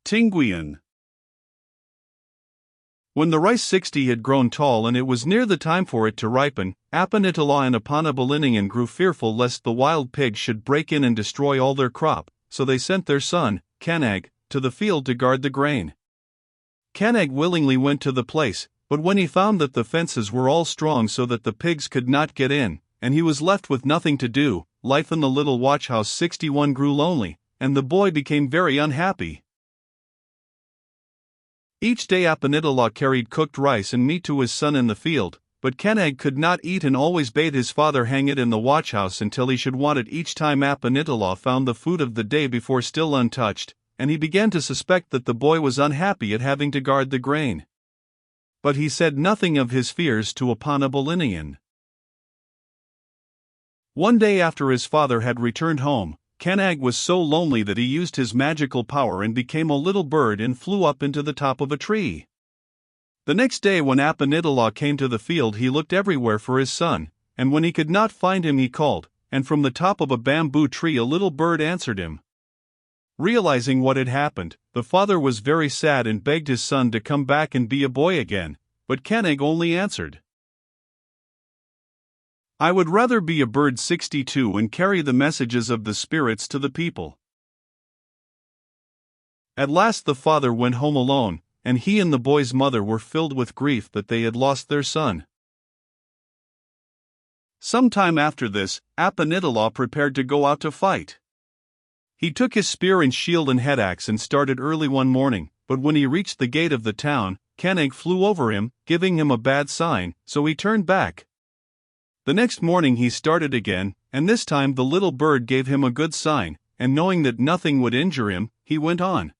Tinguian. When the rice 60 had grown tall and it was near the time for it to ripen, Apanitala and Apanabalinian grew fearful lest the wild pigs should break in and destroy all their crop, so they sent their son, Kanag, to the field to guard the grain. Kanag willingly went to the place, but when he found that the fences were all strong so that the pigs could not get in, and he was left with nothing to do, life in the little watchhouse 61 grew lonely, and the boy became very unhappy. Each day Apanitala carried cooked rice and meat to his son in the field, but Kanag could not eat and always bade his father hang it in the watchhouse until he should want it each time Apanitala found the food of the day before still untouched, and he began to suspect that the boy was unhappy at having to guard the grain. But he said nothing of his fears to Apanabalinian. One day after his father had returned home, Kanag was so lonely that he used his magical power and became a little bird and flew up into the top of a tree. The next day when Apanitala came to the field he looked everywhere for his son, and when he could not find him he called, and from the top of a bamboo tree a little bird answered him. Realizing what had happened, the father was very sad and begged his son to come back and be a boy again, but Kanag only answered, "I would rather be a bird 62 and carry the messages of the spirits to the people." At last the father went home alone, and he and the boy's mother were filled with grief that they had lost their son. Some time after this, Apanitala prepared to go out to fight. He took his spear and shield and head-axe and started early one morning, but when he reached the gate of the town, Kanag flew over him, giving him a bad sign, so he turned back. The next morning he started again, and this time the little bird gave him a good sign, and knowing that nothing would injure him, he went on.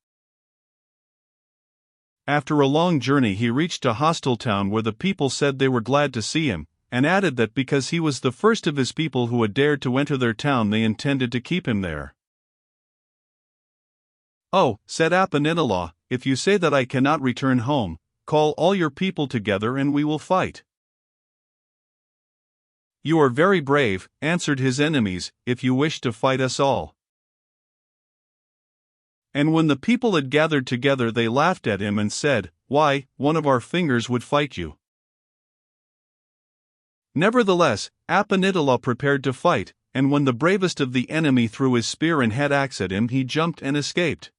After a long journey he reached a hostile town where the people said they were glad to see him, and added that because he was the first of his people who had dared to enter their town they intended to keep him there. "Oh," said Apanitala, "if you say that I cannot return home, call all your people together and we will fight." "You are very brave," answered his enemies, "if you wish to fight us all." And when the people had gathered together they laughed at him and said, "Why, one of our fingers would fight you." Nevertheless, Apanitala prepared to fight, and when the bravest of the enemy threw his spear and head-axe at him he jumped and escaped.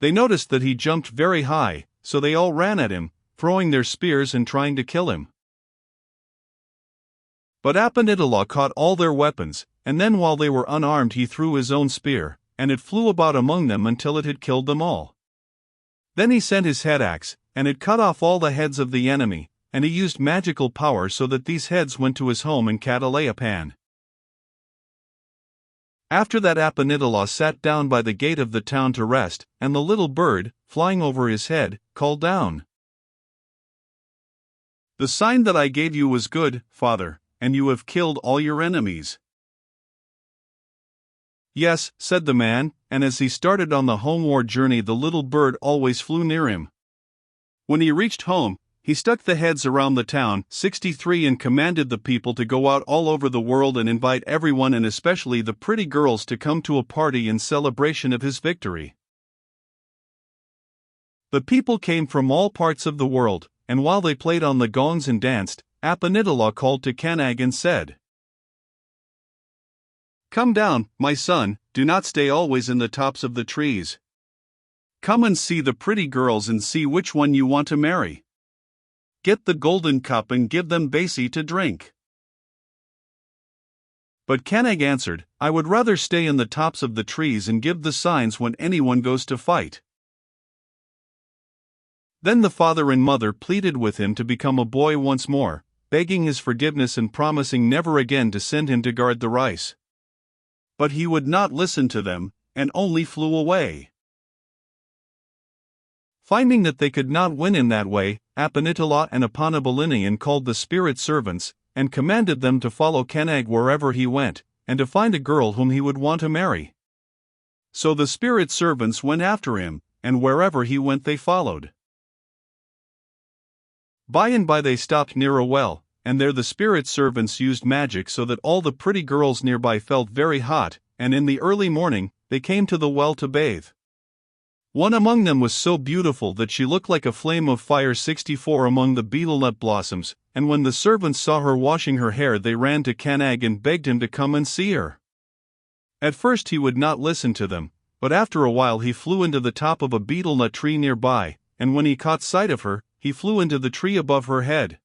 They noticed that he jumped very high, so they all ran at him, throwing their spears and trying to kill him. But Apanitala caught all their weapons, and then while they were unarmed he threw his own spear, and it flew about among them until it had killed them all. Then he sent his head-axe, and it cut off all the heads of the enemy, and he used magical power so that these heads went to his home in Catalayapan. After that Apanitala sat down by the gate of the town to rest, and the little bird, flying over his head, called down, "The sign that I gave you was good, father, and you have killed all your enemies." "Yes," said the man, and as he started on the homeward journey the little bird always flew near him. When he reached home, he stuck the heads around the town 63 and commanded the people to go out all over the world and invite everyone and especially the pretty girls to come to a party in celebration of his victory. The people came from all parts of the world, and while they played on the gongs and danced, Apanitala called to Kanag and said, "Come down, my son, do not stay always in the tops of the trees. Come and see the pretty girls and see which one you want to marry. Get the golden cup and give them basi to drink." But Kanag answered, "I would rather stay in the tops of the trees and give the signs when anyone goes to fight." Then the father and mother pleaded with him to become a boy once more, begging his forgiveness and promising never again to send him to guard the rice. But he would not listen to them, and only flew away. Finding that they could not win in that way, Apanitala and Apanabalinian called the spirit servants, and commanded them to follow Kanag wherever he went, and to find a girl whom he would want to marry. So the spirit servants went after him, and wherever he went they followed. By and by they stopped near a well, and there the spirit servants used magic so that all the pretty girls nearby felt very hot, and in the early morning, they came to the well to bathe. One among them was so beautiful that she looked like a flame of fire 64 among the betel-nut blossoms, and when the servants saw her washing her hair they ran to Canag and begged him to come and see her. At first he would not listen to them, but after a while he flew into the top of a betel-nut tree nearby, and when he caught sight of her, he flew into the tree above her head.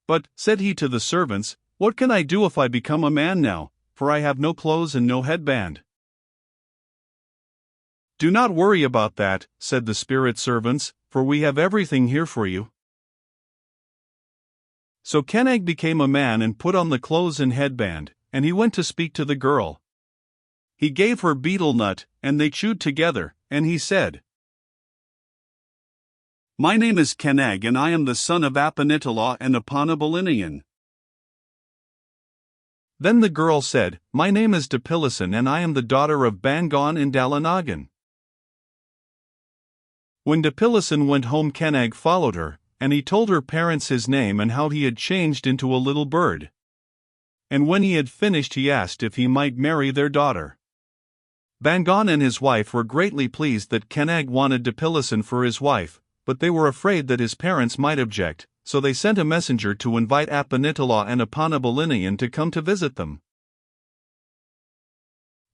"But," said he to the servants, "what can I do if I become a man now, for I have no clothes and no headband?" "Do not worry about that," said the spirit servants, "for we have everything here for you." So Canag became a man and put on the clothes and headband, and he went to speak to the girl. He gave her betel nut, and they chewed together, and he said, "My name is Canag and I am the son of Apanitala and Apanabalinian." Then the girl said, "My name is Dipilisan and I am the daughter of Bangon and Dalanagan." When Dipilisan went home Canag followed her, and he told her parents his name and how he had changed into a little bird. And when he had finished he asked if he might marry their daughter. Bangon and his wife were greatly pleased that Canag wanted Dipilisan for his wife, but they were afraid that his parents might object, so they sent a messenger to invite Apanitala and Apanabalinian to come to visit them.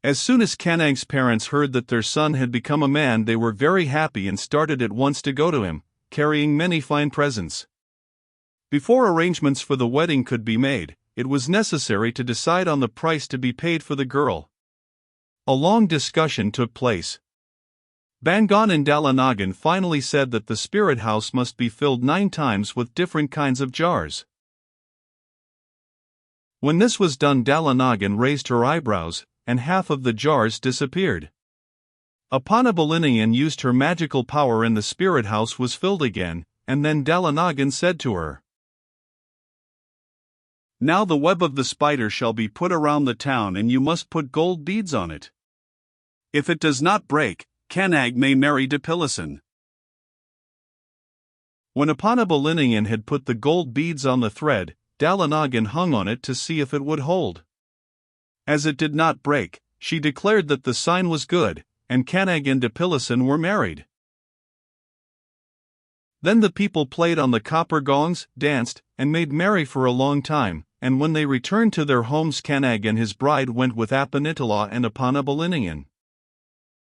As soon as Canag's parents heard that their son had become a man they were very happy and started at once to go to him, carrying many fine presents. Before arrangements for the wedding could be made, it was necessary to decide on the price to be paid for the girl. A long discussion took place. Bangon and Dalanagan finally said that the spirit house must be filled 9 times with different kinds of jars. When this was done Dalanagan raised her eyebrows, and half of the jars disappeared. Apanabalinian used her magical power and the spirit house was filled again, and then Dalanagan said to her, "Now the web of the spider shall be put around the town and you must put gold beads on it. If it does not break, Canag may marry Dipilisan." When Apanabalinian had put the gold beads on the thread, Dalanagan hung on it to see if it would hold. As it did not break, she declared that the sign was good, and Canag and Dipilisan were married. Then the people played on the copper gongs, danced, and made merry for a long time, and when they returned to their homes Canag and his bride went with Apanitala and Apanabalinian.